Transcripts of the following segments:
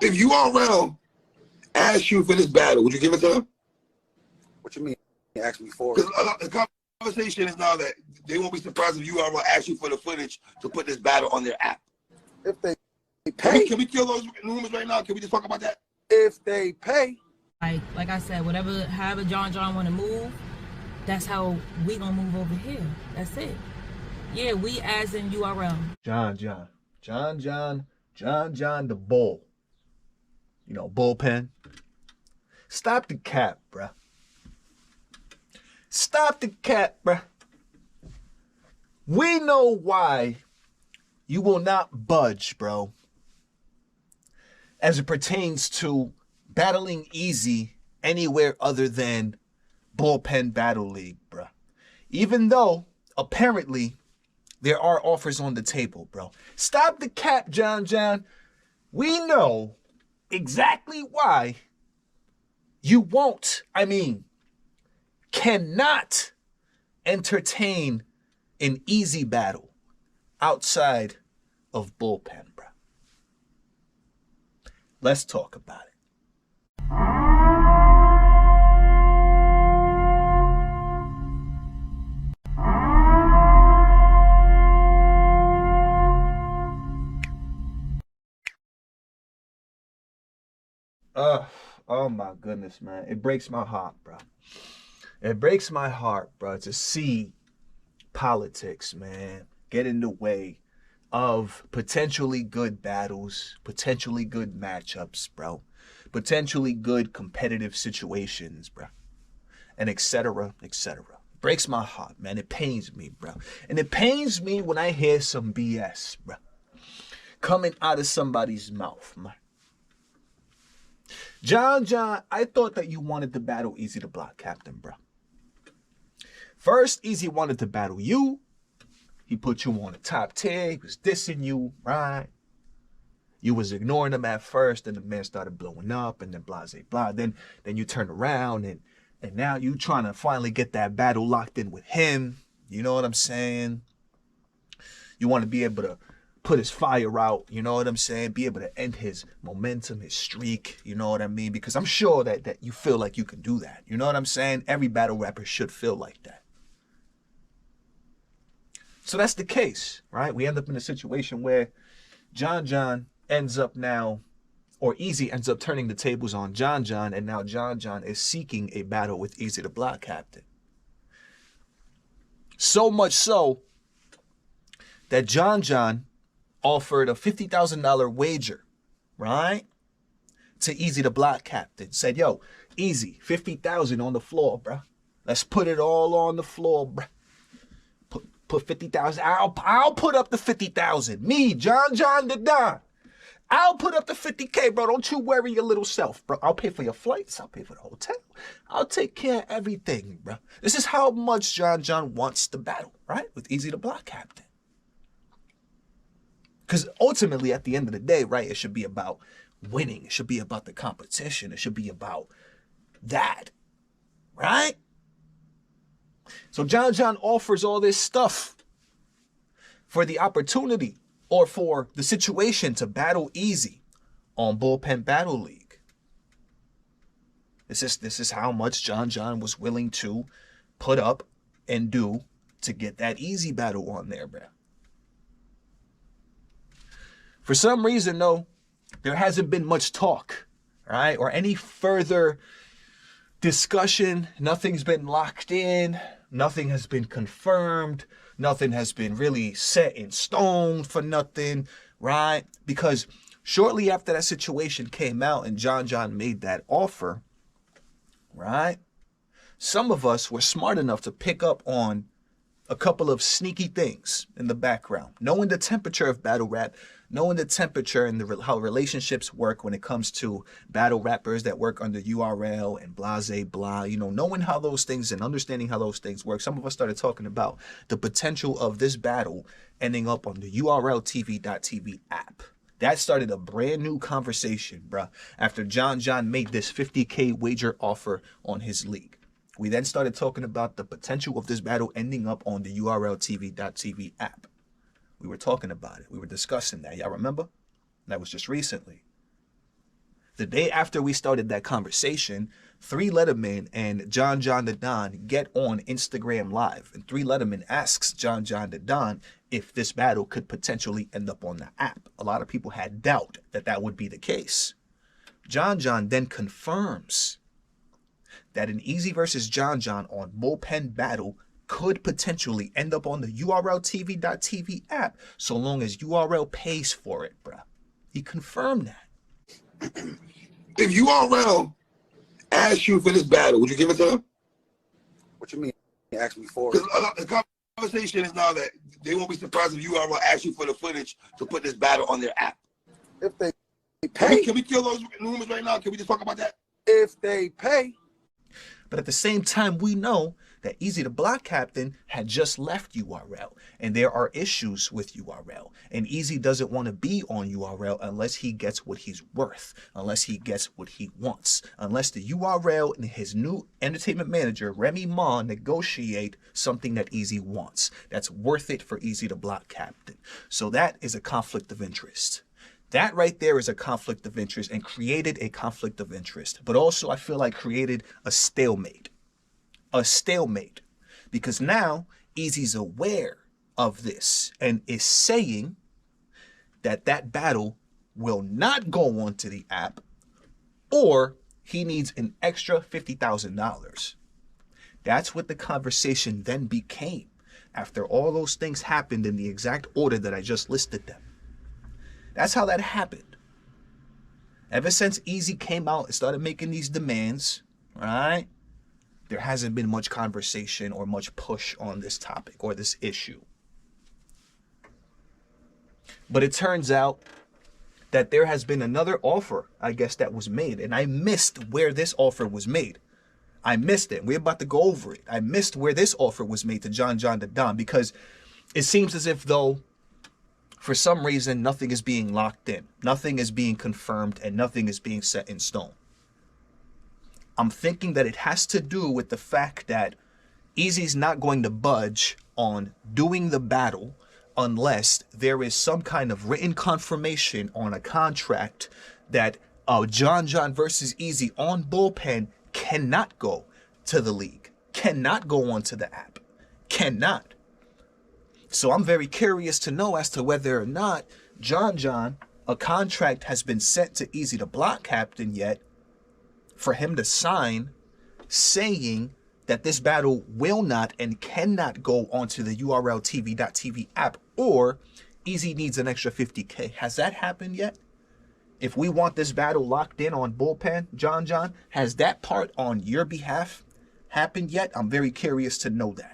if URL asked you for this battle, would you give it to them? What you mean? Ask me for it? Because the conversation is now that they won't be surprised if URL asks you for the footage to put this battle on their app. If they pay. Can we kill those rumors right now? Can we just talk about that? If they pay. Like I said, however John want to move, that's how we gonna move over here. That's it. Yeah, we as in URL. John the bull. You know, bullpen. Stop the cap, bruh. Stop the cap, bruh. We know why you will not budge, bro, as it pertains to battling Eazy anywhere other than Bullpen Battle League, bruh. Even though, apparently, there are offers on the table, bro. Stop the cap, John. We know exactly why you cannot entertain an Eazy battle outside of Bullpen, bro. Let's talk about it. Oh my goodness, man. It breaks my heart, bro. It breaks my heart, bro, to see politics, man, get in the way of potentially good battles, potentially good matchups, bro, potentially good competitive situations, bro, and etc. Breaks my heart, man. It pains me, bro. And it pains me when I hear some BS, bro, coming out of somebody's mouth, man. John, I thought that you wanted to battle Eazy the Block Captain, bro. First, Eazy wanted to battle you. He put you on the top tier. He was dissing you, right? You was ignoring him at first, and the man started blowing up, and then blah. Then you turn around, and now you trying to finally get that battle locked in with him. You know what I'm saying? You want to be able to put his fire out, you know what I'm saying? Be able to end his momentum, his streak, you know what I mean? Because I'm sure that you feel like you can do that. You know what I'm saying? Every battle rapper should feel like that. So that's the case, right? We end up in a situation where John ends up now, or Eazy ends up turning the tables on John, and now John is seeking a battle with Eazy the Block Captain. So much so that John offered a $50,000 wager, right, to Eazy the Block Captain. Said, yo, Eazy, 50,000 on the floor, bruh. Let's put it all on the floor, bruh. Put 50,000. I'll put up the 50,000. Me, John the Don. I'll put up the 50K, bro. Don't you worry your little self, bro. I'll pay for your flights. I'll pay for the hotel. I'll take care of everything, bro. This is how much John wants the battle, right, with Eazy the Block Captain. Because ultimately, at the end of the day, right, it should be about winning. It should be about the competition. It should be about that, right? So John offers all this stuff for the opportunity or for the situation to battle Eazy on Bullpen Battle League. This is how much John was willing to put up and do to get that Eazy battle on there, bro. For some reason, though, there hasn't been much talk, right? Or any further discussion. Nothing's been locked in. Nothing has been confirmed. Nothing has been really set in stone for nothing, right? Because shortly after that situation came out and John made that offer, right? Some of us were smart enough to pick up on a couple of sneaky things in the background, knowing the temperature of battle rap, knowing the temperature and how relationships work when it comes to battle rappers that work under URL and blah, you know, knowing how those things and understanding how those things work. Some of us started talking about the potential of this battle ending up on the URLTV.tv app. That started a brand new conversation, bruh, after John made this 50K wager offer on his league. We then started talking about the potential of this battle ending up on the URLTV.tv app. We were talking about it. We were discussing that. Y'all remember? That was just recently. The day after we started that conversation, 3 Letterman and John the Don get on Instagram Live, and 3 Letterman asks John the Don if this battle could potentially end up on the app. A lot of people had doubt that that would be the case. John then confirms that an Eazy versus John on Bullpen Battle could potentially end up on the URLTV.tv app, so long as URL pays for it, bruh. He confirmed that. If URL asked you for this battle, would you give it to them? What you mean? You asked me for it. Because the conversation is now that they won't be surprised if URL asks you for the footage to put this battle on their app. If they pay. Can we kill those rumors right now? Can we just talk about that? If they pay. But at the same time, we know that Eazy the Block Captain had just left URL, and there are issues with URL. And Eazy doesn't want to be on URL unless he gets what he's worth, unless he gets what he wants, unless the URL and his new entertainment manager, Remy Ma, negotiate something that Eazy wants that's worth it for Eazy the Block Captain. So that is a conflict of interest. That right there is a conflict of interest and created a conflict of interest. But also I feel like created a stalemate. A stalemate. Because now Eazy's aware of this and is saying that that battle will not go onto the app, or he needs an extra $50,000. That's what the conversation then became after all those things happened in the exact order that I just listed them. That's how that happened. Ever since Eazy came out and started making these demands, right, there hasn't been much conversation or much push on this topic or this issue. But it turns out that there has been another offer, I guess, that was made. And I missed where this offer was made. I missed it. We're about to go over it. I missed where this offer was made to John the Don, because it seems as if though, for some reason, nothing is being locked in. Nothing is being confirmed and nothing is being set in stone. I'm thinking that it has to do with the fact that Eazy's not going to budge on doing the battle unless there is some kind of written confirmation on a contract that John versus Eazy on Bullpen cannot go to the league, cannot go onto the app, cannot. So I'm very curious to know as to whether or not John, a contract has been sent to Eazy the Block Captain yet for him to sign, saying that this battle will not and cannot go onto the URLTV.tv app, or Eazy needs an extra $50K. Has that happened yet? If we want this battle locked in on Bullpen, John, has that part on your behalf happened yet? I'm very curious to know that.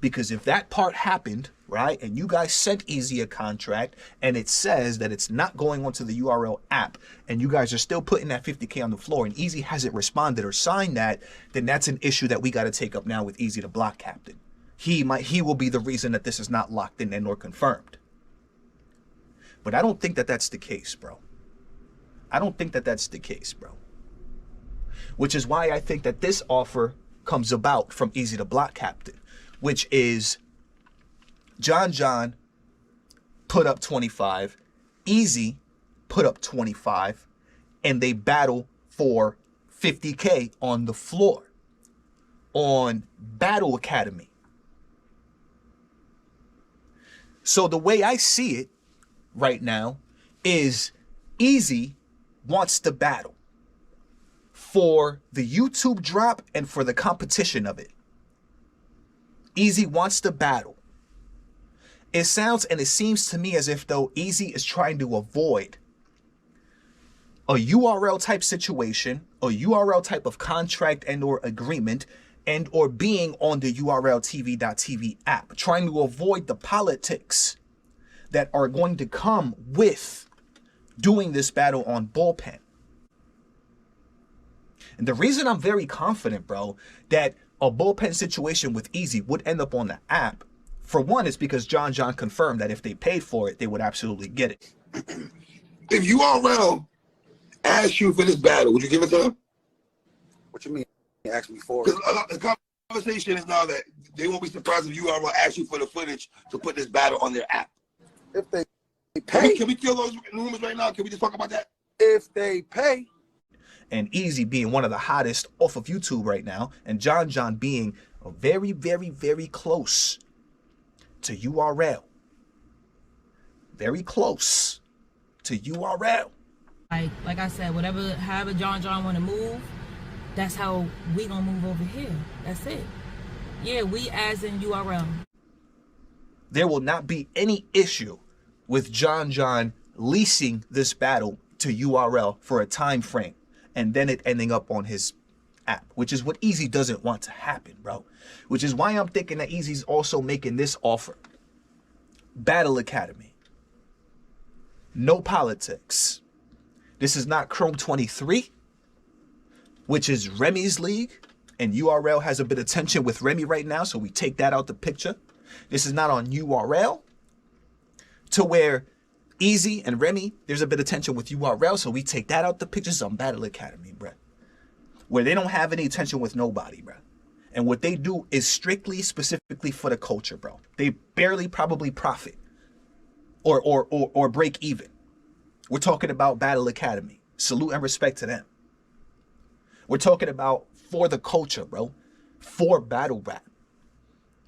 Because if that part happened, right, and you guys sent Eazy a contract and it says that it's not going onto the URL app and you guys are still putting that $50K on the floor and Eazy hasn't responded or signed that, then that's an issue that we got to take up now with Eazy the Block Captain. He will be the reason that this is not locked in and or confirmed. But I don't think that that's the case, bro. I don't think that that's the case, bro. Which is why I think that this offer comes about from Eazy the Block Captain, which is John put up 25, Eazy put up 25, and they battle for $50K on the floor on Battle Academy. So the way I see it right now is Eazy wants to battle for the YouTube drop and for the competition of it. Eazy wants to battle. It sounds and it seems to me as if though Eazy is trying to avoid a URL type situation, a URL type of contract and or agreement, and or being on the URLTV.tv app, trying to avoid the politics that are going to come with doing this battle on Bullpen. And the reason I'm very confident, bro, that a Bullpen situation with Eazy would end up on the app, for one, is because John confirmed that if they paid for it, they would absolutely get it. If URL asked you for this battle, would you give it to them? What you mean? You asked me for it. Because the conversation is now that they won't be surprised if URL asks you for the footage to put this battle on their app. If they pay. Can we kill those rumors right now? Can we just talk about that? If they pay. And Eazy being one of the hottest off of YouTube right now, and John being very, very, very close to URL. Very close to URL. Like I said, however John want to move, that's how we gonna move over here. That's it. Yeah, we as in URL. There will not be any issue with John leasing this battle to URL for a time frame and then it ending up on his app, which is what Eazy doesn't want to happen, bro. Which is why I'm thinking that Eazy's also making this offer. Battle Academy. No politics. This is not Chrome 23, which is Remy's league, and URL has a bit of tension with Remy right now, so we take that out the picture. This is not on URL, to where Eazy and Remy, there's a bit of tension with URL, so we take that out the picture. It's on Battle Academy, bruh, where they don't have any tension with nobody, bruh. And what they do is strictly, specifically for the culture, bro. They barely probably profit or break even. We're talking about Battle Academy. Salute and respect to them. We're talking about for the culture, bro. For battle rap.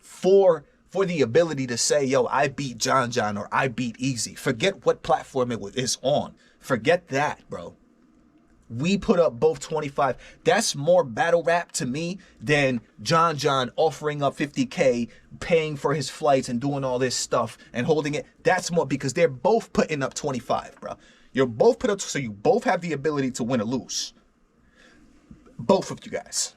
For the ability to say, yo, I beat John or I beat Eazy. Forget what platform is on. Forget that, bro. We put up both 25. That's more battle rap to me than John offering up 50K, paying for his flights and doing all this stuff and holding it. That's more because they're both putting up 25, bro. You're both put up, so you both have the ability to win or lose. Both of you guys.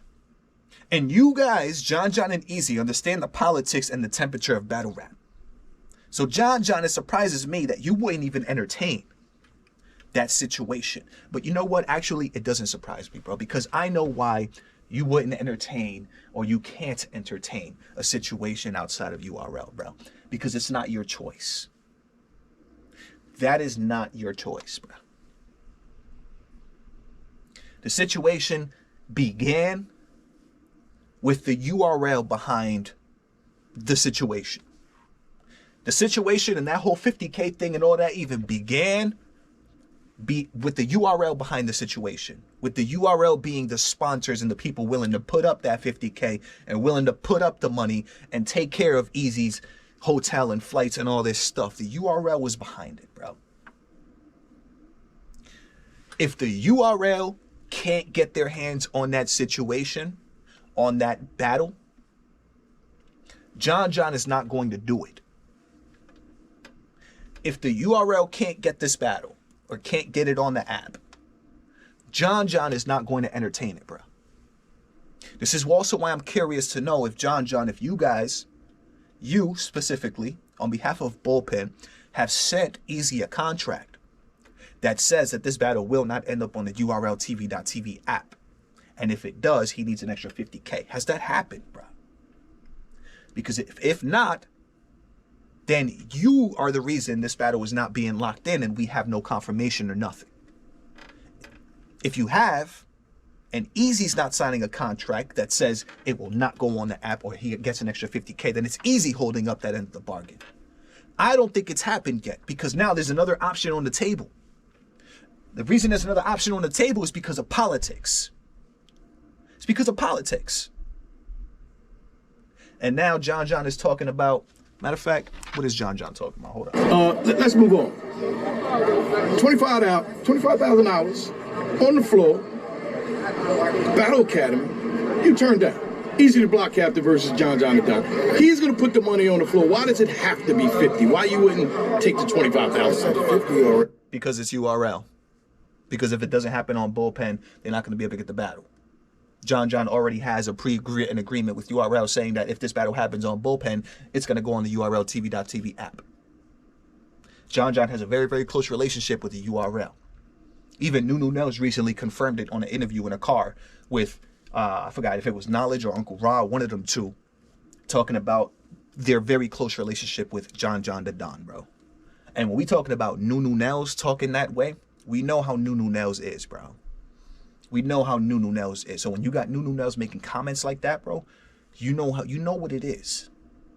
And you guys, John and Eazy, understand the politics and the temperature of battle rap. So John, it surprises me that you wouldn't even entertain that situation. But you know what? Actually, it doesn't surprise me, bro, because I know why you wouldn't entertain or you can't entertain a situation outside of URL, bro, because it's not your choice. That is not your choice, bro. The situation began with the URL behind the situation. The situation and that whole 50K thing and all that even began with the URL behind the situation, with the URL being the sponsors and the people willing to put up that 50K and willing to put up the money and take care of Eazy's hotel and flights and all this stuff. The URL was behind it, bro. If the URL can't get their hands on that situation, on that battle, John is not going to do it. If the URL can't get this battle or can't get it on the app, John is not going to entertain it, bro. This is also why I'm curious to know if John, if you guys, you specifically, on behalf of Bullpen, have sent Eazy a contract that says that this battle will not end up on the URL TV.tv app. And if it does, he needs an extra 50K. Has that happened, bro? Because if not, then you are the reason this battle is not being locked in and we have no confirmation or nothing. If you have, and Eazy's not signing a contract that says it will not go on the app or he gets an extra 50K, then it's Eazy holding up that end of the bargain. I don't think it's happened yet because now there's another option on the table. The reason there's another option on the table is because of politics. It's because of politics. And now John is talking about, matter of fact, what is John talking about? Hold on. Let's move on. 25,000 hours on the floor. Battle Academy. You turned down. Eazy the Block Captain versus John the Don. He's going to put the money on the floor. Why does it have to be 50? Why you wouldn't take the 25,000? 50 or... Because it's URL. Because if it doesn't happen on Bullpen, they're not going to be able to get the battle. John already has a pre-written agreement with URL saying that if this battle happens on Bullpen, it's going to go on the URL TV.tv app. John has a very, very close relationship with the URL. Even Nunu Nels recently confirmed it on an interview in a car with, I forgot if it was Knowledge or Uncle Ra, one of them two, talking about their very close relationship with John the Don, bro. And when we talking about Nunu Nels talking that way, we know how Nunu Nels is, bro. We know how Nunu Nels is. So when you got Nunu Nels making comments like that, bro, you know what it is.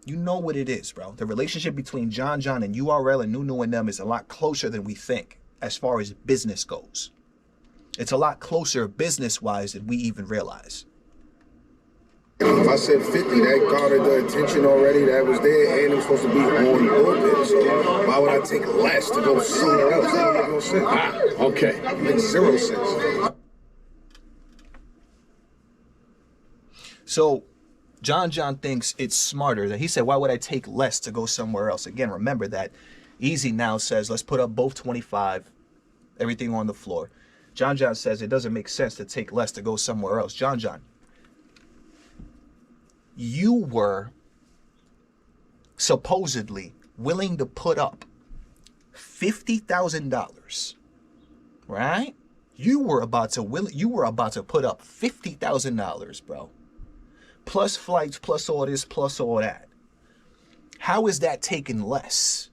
You know what it is, bro. The relationship between John and URL and Nunu and them is a lot closer than we think. as far as business goes. It's a lot closer business-wise than we even realize. If I said 50, that garnered the attention already that was there, and it was supposed to be on bullpen. So why would I take less to go somewhere else? That don't make no sense. Okay. It makes zero sense. So John thinks it's smarter that he said, why would I take less to go somewhere else? Again, remember that Eazy now says, let's put up both 25, everything on the floor. John says it doesn't make sense to take less to go somewhere else. John, you were supposedly willing to put up $50,000, right? You were about to put up $50,000, bro. Plus flights, plus all this, plus all that. How is that taking less?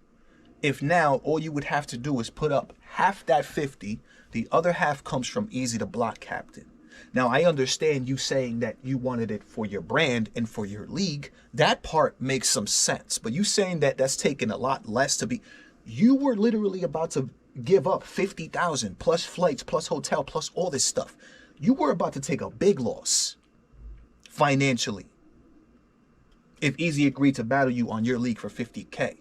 If now all you would have to do is put up half that 50, the other half comes from Eazy the block captain. Now, I understand you saying that you wanted it for your brand and for your league. That part makes some sense. But you saying that that's taking a lot less to be... You were literally about to give up 50,000 plus flights, plus hotel, plus all this stuff. You were about to take a big loss financially if Eazy agreed to battle you on your league for 50K.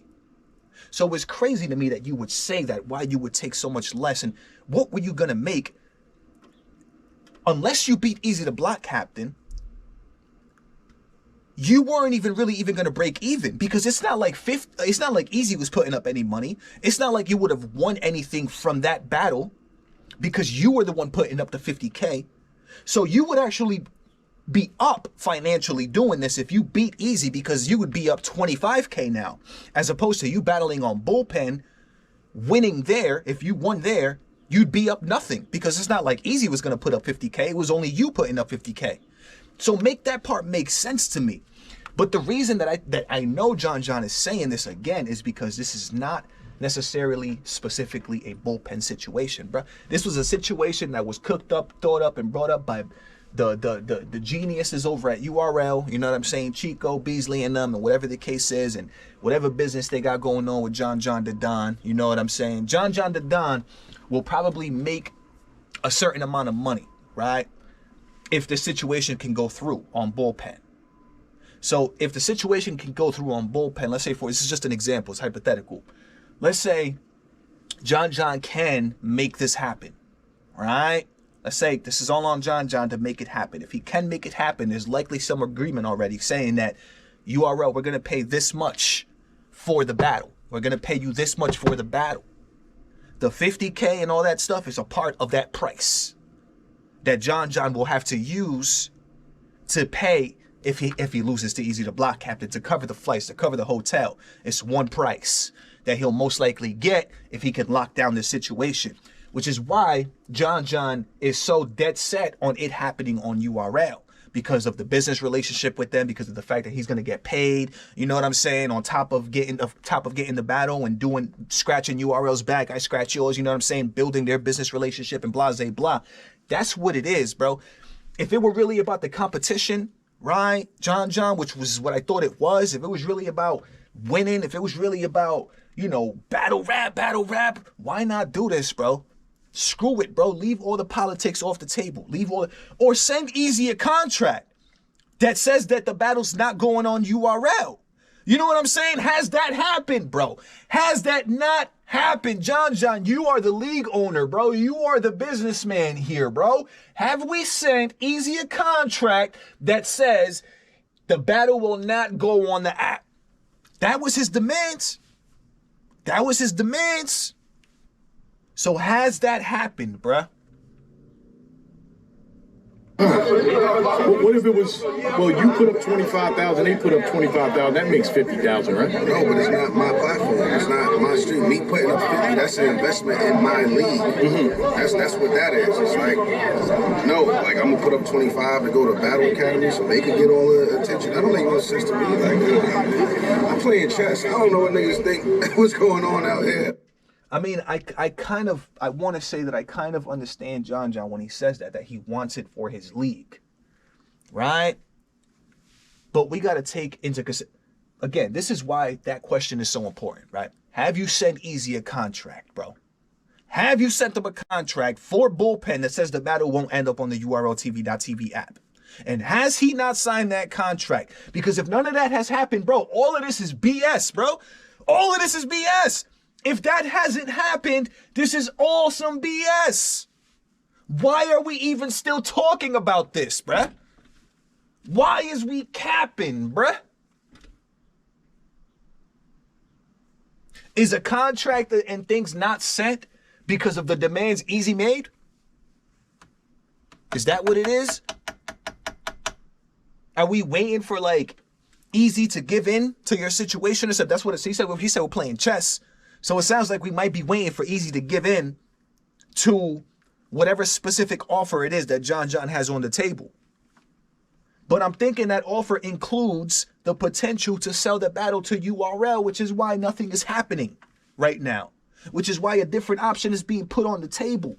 So it's crazy to me that you would say that, why you would take so much less, and what were you going to make? Unless you beat Eazy the block captain, you weren't even going to break even, because it's not like Eazy was putting up any money. It's not like you would have won anything from that battle because you were the one putting up the 50K. So you would actually be up financially doing this if you beat Eazy, because you would be up 25K now, as opposed to you battling on bullpen, winning there. If you won there, you'd be up nothing, because it's not like Eazy was going to put up 50K. It was only you putting up 50K. So make that part make sense to me. But the reason that I know John is saying this again is because this is not necessarily specifically a bullpen situation, bro. This was a situation that was cooked up, thought up, and brought up by the geniuses over at URL, you know what I'm saying, Chico, Beasley, and them, and whatever the case is, and whatever business they got going on with John the Don, you know what I'm saying. John the Don will probably make a certain amount of money, right, if the situation can go through on bullpen. So if the situation can go through on bullpen, let's say, this is just an example, it's hypothetical. Let's say John can make this happen, right? Let's say this is all on John to make it happen. If he can make it happen, there's likely some agreement already saying that URL, we're going to pay this much for the battle. We're going to pay you this much for the battle. The 50K and all that stuff is a part of that price that John will have to use to pay if he loses to Eazy the block captain, to cover the flights, to cover the hotel. It's one price that he'll most likely get if he can lock down this situation. Which is why John is so dead set on it happening on URL, because of the business relationship with them, because of the fact that he's going to get paid, you know what I'm saying, on top of getting the battle and scratching URL's back, I scratch yours, you know what I'm saying, building their business relationship and blah, blah, blah. That's what it is, bro. If it were really about the competition, right, John, which was what I thought it was, if it was really about winning, if it was really about, you know, battle rap, why not do this, bro? Screw it, bro. Leave all the politics off the table. Or send Eazy a contract that says that the battle's not going on URL. You know what I'm saying? Has that happened, bro? Has that not happened? John, you are the league owner, bro. You are the businessman here, bro. Have we sent Eazy a contract that says the battle will not go on the app? That was his demands. So has that happened, bruh? What if it was, well, you put up 25,000, they put up 25,000, that makes 50,000, right? No, but it's not my platform. It's not my stream. Me putting up 50, that's an investment in my league. That's what that is. It's like, no, like I'm gonna put up 25 to go to Battle Academy so they can get all the attention. That don't make no sense to me. Like, I'm playing chess. I don't know what niggas think what's going on out here. I mean, I want to say that I kind of understand John when he says that he wants it for his league, right? But we got to take into consideration, again, this is why that question is so important, right? Have you sent Eazy a contract, bro? Have you sent them a contract for bullpen that says the battle won't end up on the URLTV.tv app? And has he not signed that contract? Because if none of that has happened, bro, all of this is BS, bro. All of this is BS. If that hasn't happened, this is all some BS. Why are we even still talking about this, bruh? Why is we capping, bruh? Is a contract and things not sent because of the demands Eazy made? Is that what it is? Are we waiting for like Eazy to give in to your situation? Except that's what he said. He said we're playing chess. So it sounds like we might be waiting for Eazy to give in to whatever specific offer it is that John has on the table. But I'm thinking that offer includes the potential to sell the battle to URL, which is why nothing is happening right now, which is why a different option is being put on the table.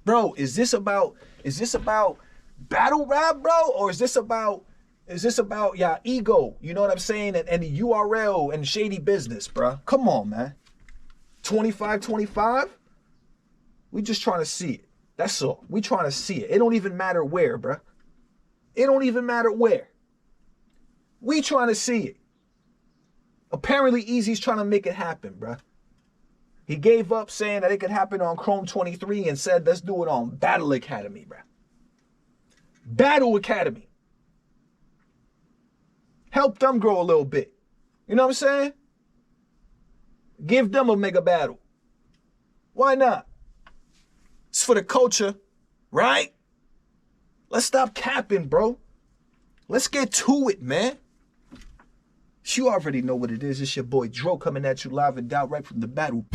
Bro, is this about battle rap, bro? Or is this about yeah, ego? You know what I'm saying? And the URL and shady business, bro. Come on, man. 25-25? We just trying to see it. That's all. We trying to see it. It don't even matter where, bro. It don't even matter where. We trying to see it. Apparently, Eazy's trying to make it happen, bro. He gave up saying that it could happen on Chrome 23 and said, let's do it on Battle Academy, bro. Battle Academy. Help them grow a little bit. You know what I'm saying? Give them a mega battle. Why not? It's for the culture, right? Let's stop capping, bro. Let's get to it, man. You already know what it is. It's your boy Dro coming at you live and direct right from the battle.